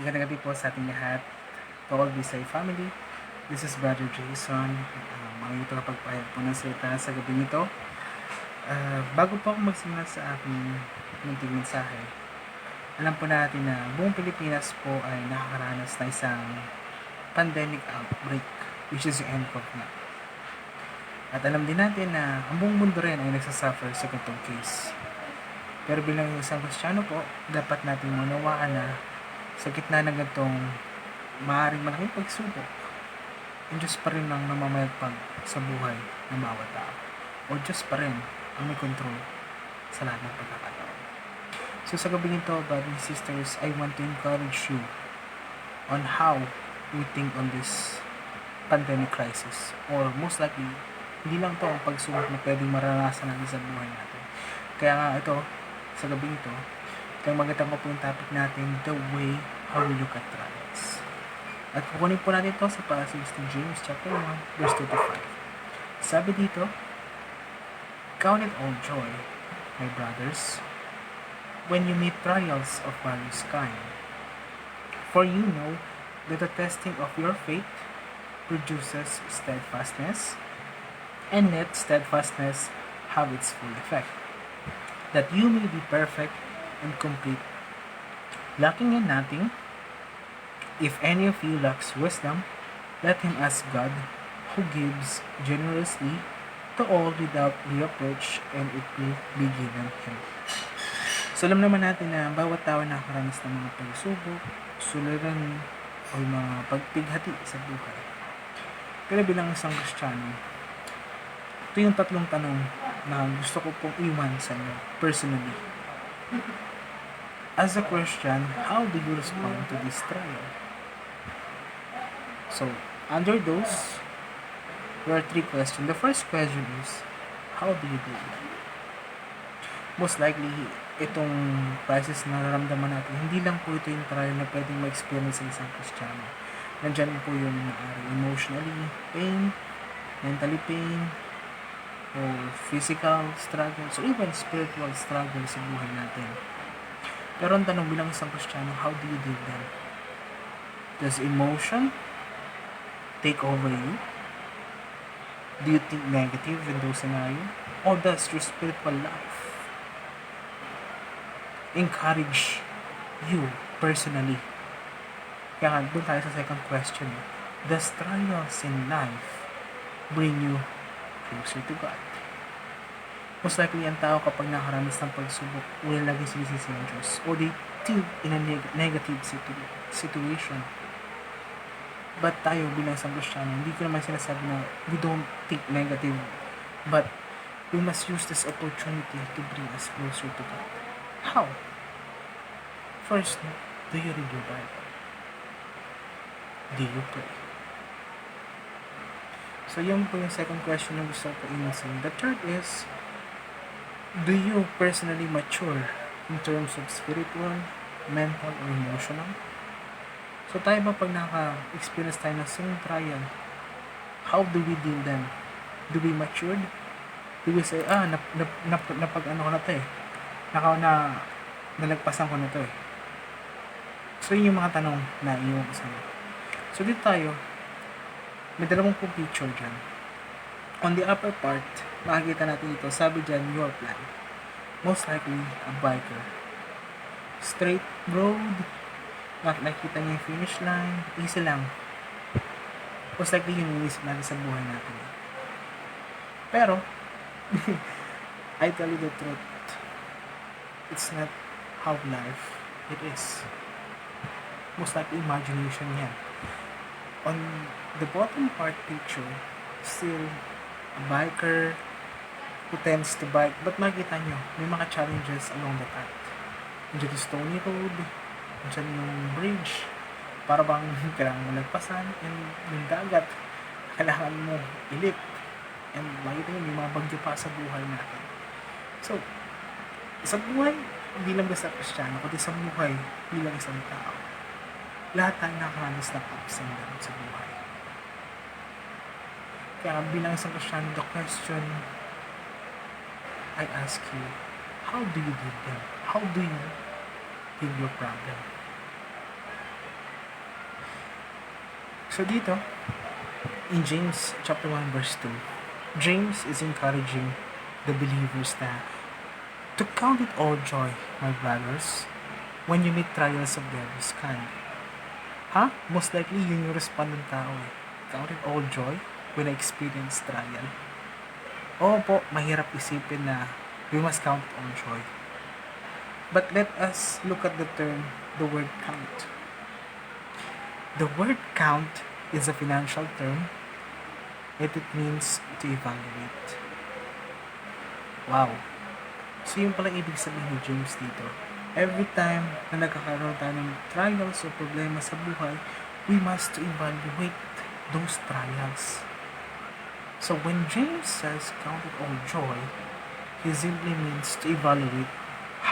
Magandang gabi po sa ating lahat. To all Bisay family, this is Brother Jason. Mga ito kapagpahayag po ng salita sa gabi nito. Bago po ako magsimula sa aking munting mensahe, alam po natin na buong Pilipinas po ay nakakaranas na isang pandemic outbreak, which is yung nCoV na. At alam din natin na ang buong mundo rin ay nagsasuffer sa ganitong case. Pero bilang isang Kristiyano po, dapat natin manawaan na sa gitna ng ganitong maaaring malaking pagsubok, ang Diyos pa rin ang namamayagpag sa buhay ng bawat tao. O Diyos pa rin ang may control sa lahat ng pagkakataon. So sa gabi nito, brothers and sisters, I want to encourage you on how we think on this pandemic crisis. Or most likely, hindi lang to ang pagsubok na pwedeng maranasan natin sa buhay natin. Kaya nga ito, sa gabi nito, kaya magandang ko po yung topic natin, the way how we look at trials. At kukunin po natin ito sa passage ng James chapter 1, verse 2 to 5. Sabi dito, "Count it all joy, my brothers, when you meet trials of various kind. For you know that the testing of your faith produces steadfastness, and let steadfastness have its full effect, that you may be perfect and complete, lacking in nothing. If any of you lacks wisdom, let him ask God, who gives generously to all without reproach, and it will be given him." So alam naman natin na bawat tao nakakaranas ng mga pagsubok, suliranin, o mga pagpighati sa buhay. Pero bilang isang Kristiyano, ito yung tatlong tanong na gusto ko pong iwan sa inyo personally. As a Christian, how do you respond to this trial? So, under those, there are three questions. The first question is, how do you do it? Most likely, itong crisis na nararamdaman natin, hindi lang po ito yung trial na pwedeng ma-experience sa isang Kristiyano. Nandyan po yung emotionally pain, mentally pain, or physical struggles, or even spiritual struggles sa buhay natin. Pero ang tanong bilang isang Kristiyano, how do you deal with them? Does emotion take over you? Do you think negative in those scenarios? Or does your spiritual life encourage you personally? Kaya doon tayo sa second question. Does trials in life bring you closer to God? Most likely, ang tao kapag nakaranas ng pagsubok, wala lagi sinisisi ang Diyos. O they think in a negative situation. But tayo bilang isang Kristiyano, hindi ko naman sinasabi na we don't think negative. But we must use this opportunity to bring us closer to God. How? First, do you read your Bible? Do you pray? So yun po yung second question na gusto ko i-answer. The third is, do you personally mature in terms of spiritual, mental, or emotional? So tayo ba pag naka-experience tayo ng same trial, how do we deal them? Do we matured? Do we say, napag-ano ko na to eh. Nalagpasan ko na to eh. So yun yung mga tanong na iyong kasama. So dito tayo, may dalawang pong picture dyan. On the upper part, makikita natin ito, sabi dyan, your plan. Most likely, a biker. Straight road, nakikita niya yung finish line, easy lang. Most likely, yun yung inisip natin sa buhay natin. Pero, I tell you the truth, it's not how life it is. Most likely, imagination yan. On the bottom part picture, still a biker who tends to bike, but makikita nyo, may mga challenges along the path. Nandiyan yung stony road, nandiyan yung bridge, para bang kailangan mo nagpasan, and yung dagat, kailangan mo ilip, and makikita nyo, may mga bagyo pa sa buhay natin. So, sa buhay, hindi lang basta Kristiyano, kundi sa buhay, bilang isang tao, lahat tayo nakakaranas ng ups and downs sa buhay. Kaya bilang isang Kristiyano, the question I ask you, how do you deal them? How do you deal your problem? So dito, in James chapter 1 verse 2, James is encouraging the believers na to count it all joy, my brothers, when you meet trials of various kind. Most likely yun yung respond ng tao eh. Count it all joy when I experience trial. Oo po, mahirap isipin na we must count it all joy. But let us look at the word count. The word count is a financial term and it means to evaluate. Wow. So yun pala ibig sabihin ni James dito. Every time na nagkakaroon tayo ng trials o problema sa buhay, we must evaluate those trials. So when James says count it all joy, he simply means to evaluate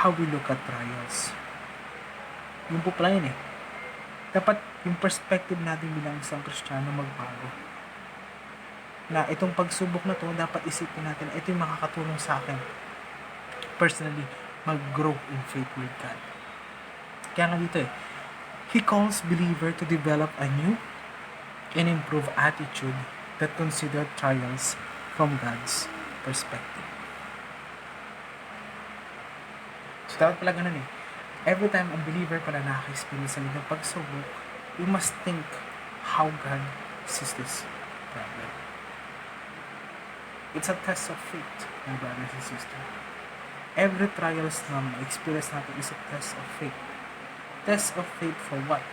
how we look at trials. Yun po pala yun eh. Dapat yung perspective natin bilang isang Kristiyano magbago. Na itong pagsubok na to, dapat isipin natin, ito yung makakatulong sa akin personally, mag-grow in faith with God. Kaya nga dito eh, he calls believer to develop a new and improved attitude that consider trials from God's perspective. So dapat pala ganun eh. Every time ang believer pala nakaka-experience ng pagsubok, we must think how God sees this problem. It's a test of faith, my brothers and sisters. Every trials na ma-experience natin is a test of faith. Test of faith for what?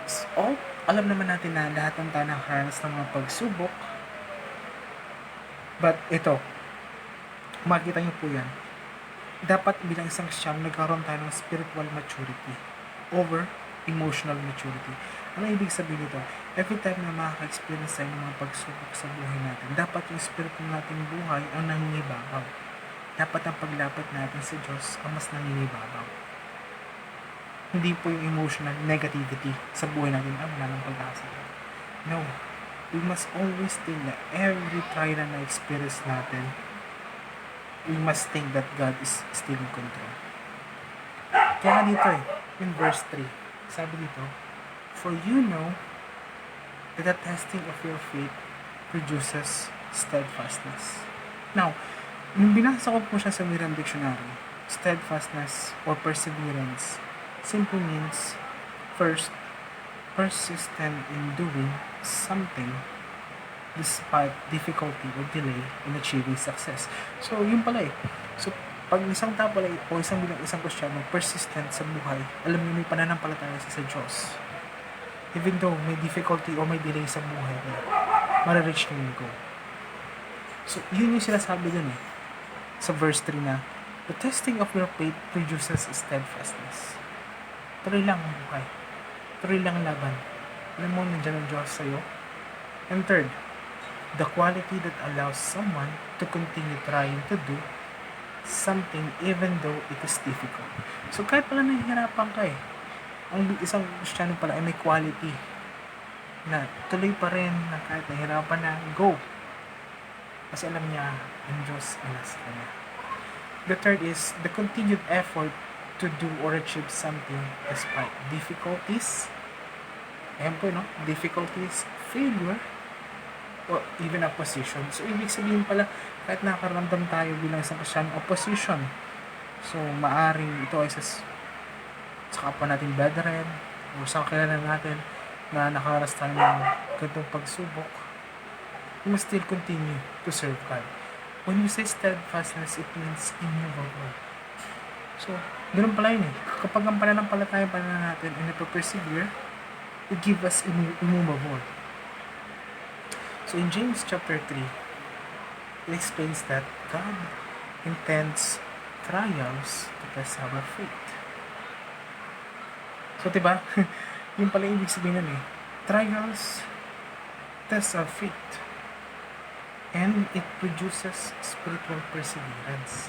So, alam naman natin na lahat ng tayo nakakaranas ng mga pagsubok. But ito, makikita niyo po yan. Dapat bilang isang Kristiyano, nagkaroon tayo ng spiritual maturity over emotional maturity. Ano ibig sabihin nito? Every time na makaka-experience tayo ng mga pagsubok sa buhay natin, dapat yung spirit nating buhay ang nangingibabaw. Dapat ang paglapit natin sa Diyos ang mas nangingibabaw. Hindi po yung emotional negativity sa buhay natin ang wala ng pag-asa. No. We must always think that every trial na experience natin, we must think that God is still in control. Kaya dito in verse 3, sabi dito, for you know that the testing of your faith produces steadfastness. Now, nung binasa ko po siya sa Merriam Dictionary, steadfastness or perseverance simply means, first, persistent in doing something despite difficulty or delay in achieving success. So, yun pala eh. So, pag isang tao pala o isang Kristiyano persistent sa buhay, alam niyo may pananampalataya sa Diyos. Even though may difficulty o may delay sa buhay niya, marareach niya yung goal. So, yun yung sinasabi dun eh. Sa verse 3 na, the testing of your faith produces steadfastness. Tuloy lang ang buhay. Tuloy lang laban. Alam mo, nandiyan ang Diyos sa'yo. And third, the quality that allows someone to continue trying to do something even though it is difficult. So, kahit pala nahihirapan ka eh, ang isang Kristiyano pala ay may quality na tuloy pa rin na kahit nahihirapan na, go! Kasi alam niya, ang Diyos ay nasa kanya. The third is the continued effort to do or achieve something despite difficulties. Ayan po, no? Difficulties, failure, or even opposition. So, ibig sabihin pala, kahit nakaramdam tayo bilang isang Kristiyano, opposition. So, maaring ito ay sa kapwa natin brethren, o sa kakilala natin na nakaranas tayo ng ganitong pagsubok, we must still continue to serve God. When you say steadfastness, it means immovable. So, ganun pala yun eh. Kapag ang pananampalataya natin ay napapersevere, it give us immovable. So in James chapter 3, it explains that God intends trials to test our faith. So diba, yung pala ibig sabihin nun eh. Trials test our faith. And it produces spiritual perseverance.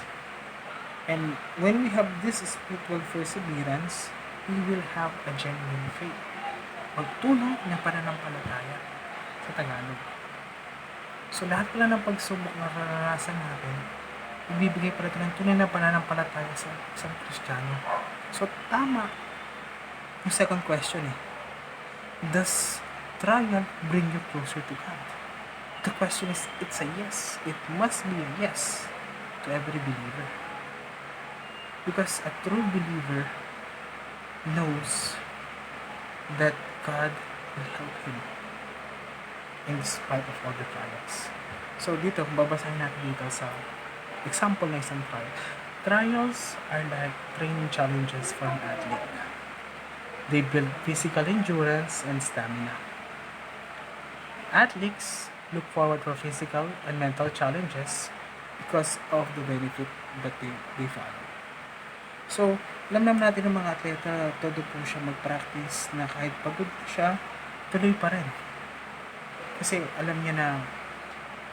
And when we have this spiritual perseverance, we will have a genuine faith. Pagtunay na pananampalataya sa Tagalog. So lahat pala ng pagsubok na naranasan natin, ibibigay pala ito ng tunay na pananampalataya sa isang Kristiyano. So tama yung second question does trial bring you closer to God? The question is, it's a yes. It must be a yes to every believer. Because a true believer knows that God will help him in spite of all the trials. So dito, babasahin natin dito sa example ng isang trial. Trials are like training challenges for an athlete. They build physical endurance and stamina. Athletes look forward for physical and mental challenges because of the benefit that they follow. So, alam naman natin ng mga atleta, todo po siya mag-practice na kahit pagod siya, tuloy pa rin. Kasi alam niya na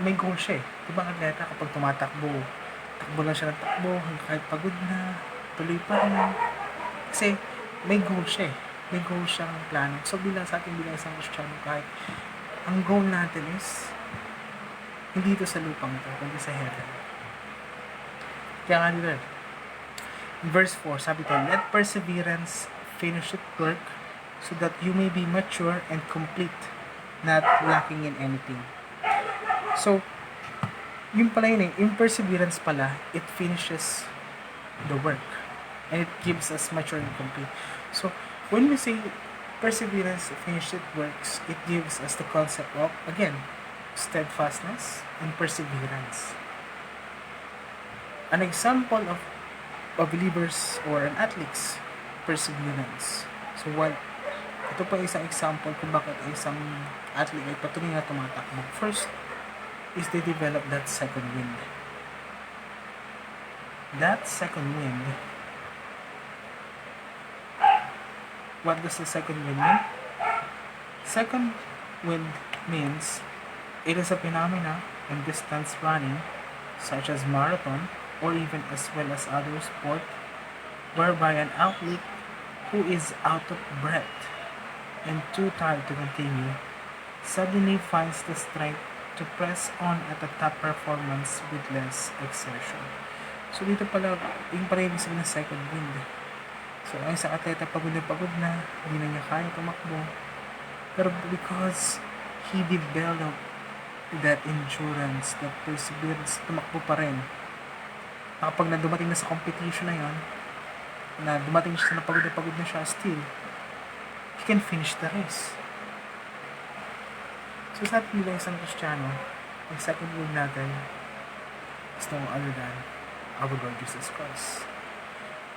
may goal siya. Diba ang atleta kapag tumatakbo, takbo lang siya ng takbo, kahit pagod na, tuloy pa rin. Kasi may goal siya. May goal siyang plano. So bilang sa ating bilang isang Kristiyano, kahit ang goal natin is hindi ito sa lupang ito, kundi sa heaven. Kaya nga nila, verse 4, sabi ko, let perseverance finish its work so that you may be mature and complete, not lacking in anything. So, yung pala yun yung perseverance pala, it finishes the work. And it gives us mature and complete. So, when we say perseverance finishes its works, it gives us the concept of, again, steadfastness and perseverance. An example of a believer's or an athlete's perseverance. So, ito pa isang example kung bakit isang athlete ay patuloy na tumatakbo. First is they develop that second wind. That second wind, what does the second wind mean? Second wind means it is a phenomena in distance running, such as marathon, or even as well as other sport, whereby an athlete who is out of breath and too tired to continue suddenly finds the strength to press on at a top performance with less exertion. So dito pala, yung pala yung sabihin ng second wind. So ang isang atleta pagod na, hindi na niya kaya tumakbo. Pero because he developed that endurance, that perseverance, tumakbo pa rin. Kapag na dumating na sa competition na yon, na dumating siya na pagod na siya, still, he can finish the race. So sa atin bilang isang Kristiyano, ang second word natin is no other than our Lord Jesus Christ.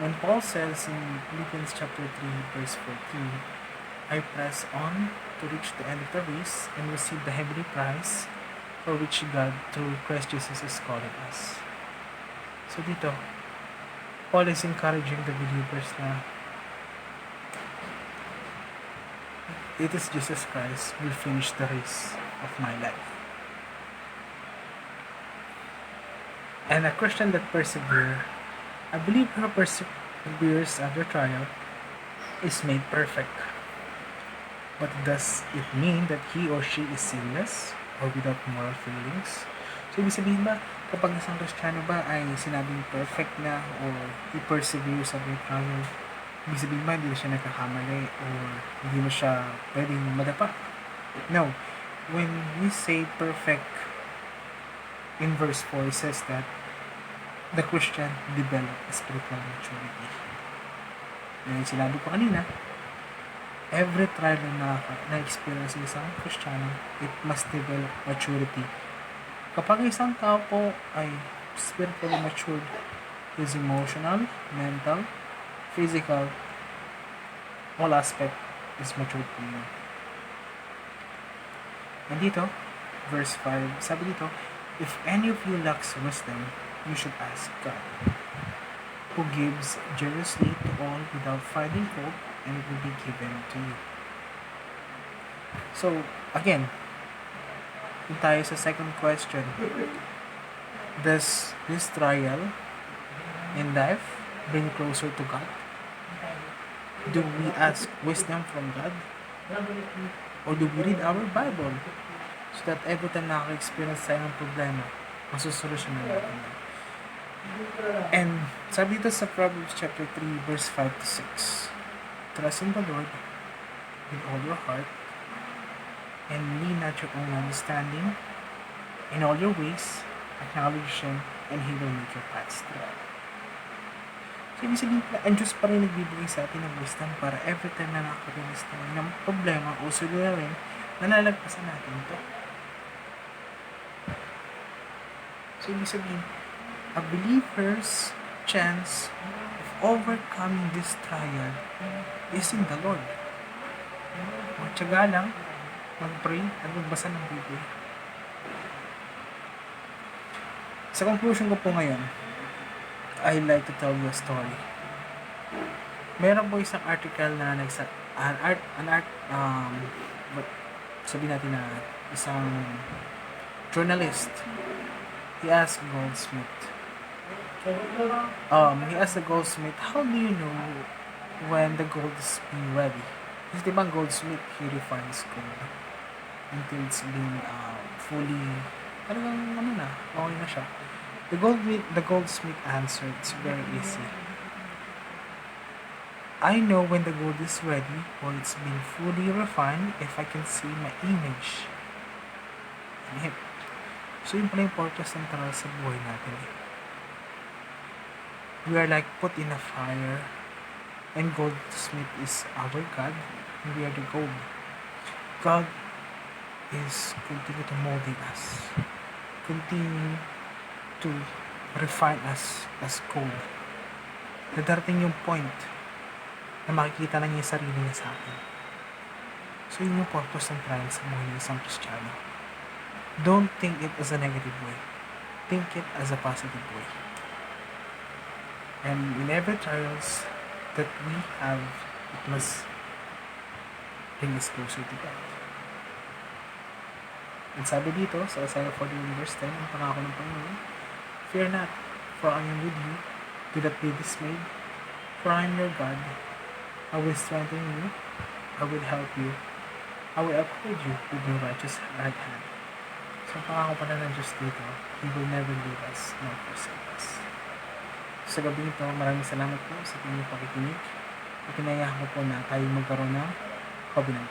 When Paul says in Philippians chapter 3, verse 14, I press on to reach the end of the race and receive the heavenly prize for which God through Christ Jesus is calling us. So dito, Paul is encouraging the believers na it is Jesus Christ who will finish the race of my life. And a Christian that perseveres, a believer who perseveres under trial is made perfect. But does it mean that he or she is sinless or without moral feelings? So, ibig sabihin ba, kapag isang Kristiyano ba ay sinabing perfect na or he perseveres under trial, ibig sabihin ba hindi siya nagkakamali or hindi mo siya pwedeng madapa? No. When we say perfect, in verse 4, it says that the Christian develop spiritual maturity. Yung sinabi ko kanina, every trial na na-experience ng isang Kristiyano, it must develop maturity. Kapag isang tao po ay spiritually matured, his emotional, mental, physical, all aspect is matured po yun. And dito, verse 5, sabi dito, if any of you lacks wisdom, you should ask God, who gives generously to all without finding fault, and it will be given to you. So, again, tayo sa second question. Does this trial in life bring closer to God? Do we ask wisdom from God? Or do we read our Bible so that every time nakaka-experience tayo ng problema, masusolusyonan natin? And sabi dito sa Proverbs chapter 3 verse 5 to 6, trust in the Lord with all your heart, and lean not your own understanding. In all your ways, acknowledge Him, and He will make your paths straight. So, ibig sabihin pala, ang Diyos pa rin nagbibigay sa atin ng wisdom para every time na nakakarinis tayo ng problema o suliranin, nalalagpasan natin ito. So, ibig sabihin, a believer's chance of overcoming this trial is in the Lord. Magtyaga lang, mag-pray, at magbasa ng Biblia. Sa conclusion ko po ngayon, I'd like to tell you a story. Meron po isang article na sabihin natin na isang journalist. He asked the goldsmith, how do you know when the gold is being ready? Kasi diba ang goldsmith, he refines gold until it's being fully, talagang okay na siya. The goldsmith answered, it's very easy. I know when the gold is ready or it's been fully refined if I can see my image in it. So yun pala yung purpose ng taral sa buhay natin. We are like put in a fire, and goldsmith is our God, and we are the gold. God is continue to molding us, continue to refine us as gold. Nadarating yung point na makikita na niya yung sarili niya sa atin. So yun yung purpose ng trial sa buhay ng isang Kristiyano. Don't think it as a negative way. Think it as a positive way. And in every trials that we have, it must bring us closer to God. And sabi dito, sa Isaiah 41 verse 10, ang pangako ng Panginoon, fear not, for I am with you. Do not be dismayed, for I am your God. I will strengthen you. I will help you. I will uphold you with my righteous right hand. So, ang pangako pala ng Diyos dito, He will never leave us nor forsake us. Sa gabi ito, maraming salamat po sa inyong pakikinig. At inayahan ko po na tayo magkaroon ng kabilang